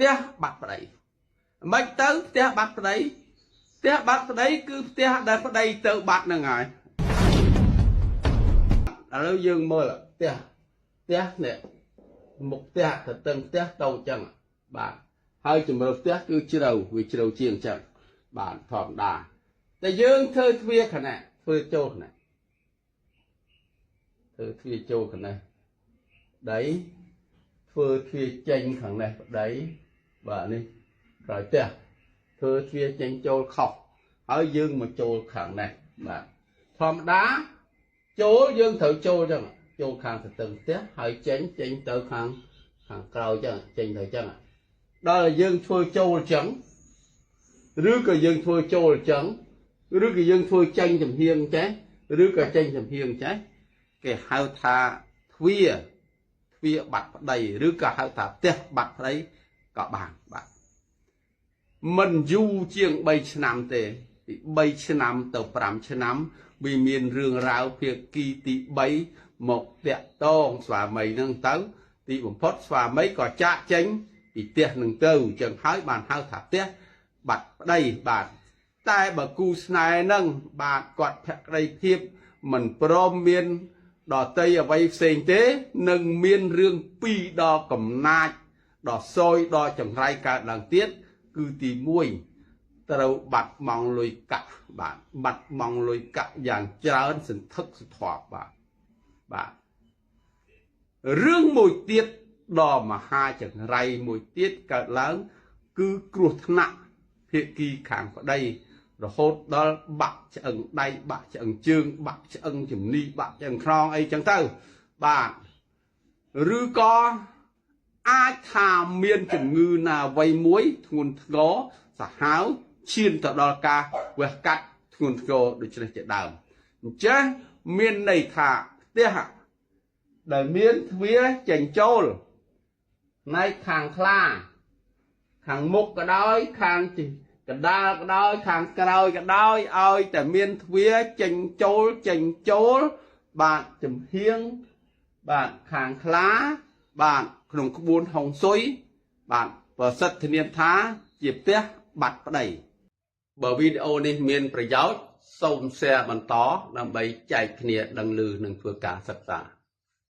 tia bát đây mấy tới tia bát đây cứ tia đây tự bát là ngài lâu dương mơ là tia nè một tia thật từng tia đầu chẳng bạn hai chừng một tia cứ chưa đầu chiên chẳng bạn thỏm đàแต่យើងធ្វើទ្វាខណៈធ្វើចូលខណៈធ្វើទ្វាចូលខណៈđấyធ្វើទ្វាចេញខាងនេះđấyបាទនេះក្រោយផ្ទះធ្វើទ្វាចេញចូលខុសហើយយើងមកចូលខាងនេះបាទធម្មតាចូលយើងត្រូវចូលចឹងចូលខាងទៅផ្ទះហើយចេញទៅខាងក្រោយចឹងចេញទៅចឹងដល់យើងធ្វើចូលចឹងឬក៏យើងធ្វើចូលចឹងឬក៏យើងធ្វើចេញចំហៀងចេះឬក៏ចេញចំហៀងចេះគេហៅថាទ្វាបាត់ប្តីឬក៏ហៅថាផ្ទះបាត់ប្តីក៏បានបាទមិនយូរជាង3ឆ្នាំទេពី3ឆ្នាំទៅ5ឆ្នាំវាមានរឿងរ៉ាវភាគីទី3មកតាក់តងស្វាមីនឹងទៅទីបំផុតស្វាមីក៏ចាក់ចេញពីផ្ទះនឹងទៅអញ្ចឹងហើយបានហៅថាផ្ទះបាត់ប្តីបាទតែបើគូស្នេហ៍នឹងបាទគាត់ភក្តីភាពមិនព្រមមានដតីអ្វីផ្សេងទេនឹងមានរឿង2ដល់កំណាចដល់សយដល់ចង្រៃកើតឡើងទៀតគឺទី1ត្រូវបាត់ម៉ងលុយកាក់បាទបាត់ម៉ងលុយកាក់យ៉ាងច្រើនសន្ធឹកសន្ធាប់បាទរឿងមួយទៀតដល់មហាចង្រៃមួយទៀតកើតឡើងគឺគ្រោះថ្នាក់ភាគីខាងប្តីរហូតដល់បាក់ឆ្អឹងដៃបាក់ឆ្អឹងជើងបាក់ឆ្អឹងជំនីបាក់ឆ្អឹងខ្នងអីចឹងទៅបាទឬក៏អាចថាមានជំងឺណាអ្វីមួយធ្ងន់ធ្ងរសាហាវឈានទៅដល់ការវះកាត់ធ្ងន់ធ្ងរដូចនេះជាដើមអញ្ចឹងមានន័យថាផ្ទះដែលមានទ្វារចេញចូលផ្នែកខាងខ្លាខាងមុខក៏ដោយខាងកណ្ដាលក៏ដោយខាងក្រោយក៏ដោយឲ្យតែមានទ្វារចេញចូលបាទចំហៀងបាទខាងខ្លាបាទក្នុងក្បួនហុងស៊ុយបាទប្រសិទ្ធធានាថាជាផ្ទះបាត់ប្តីបើវីដេអូនេះមានប្រយោជន៍សូម share បន្តដើម្បីចែកគ្នាដឹងឮនិងធ្វើការសិក្សា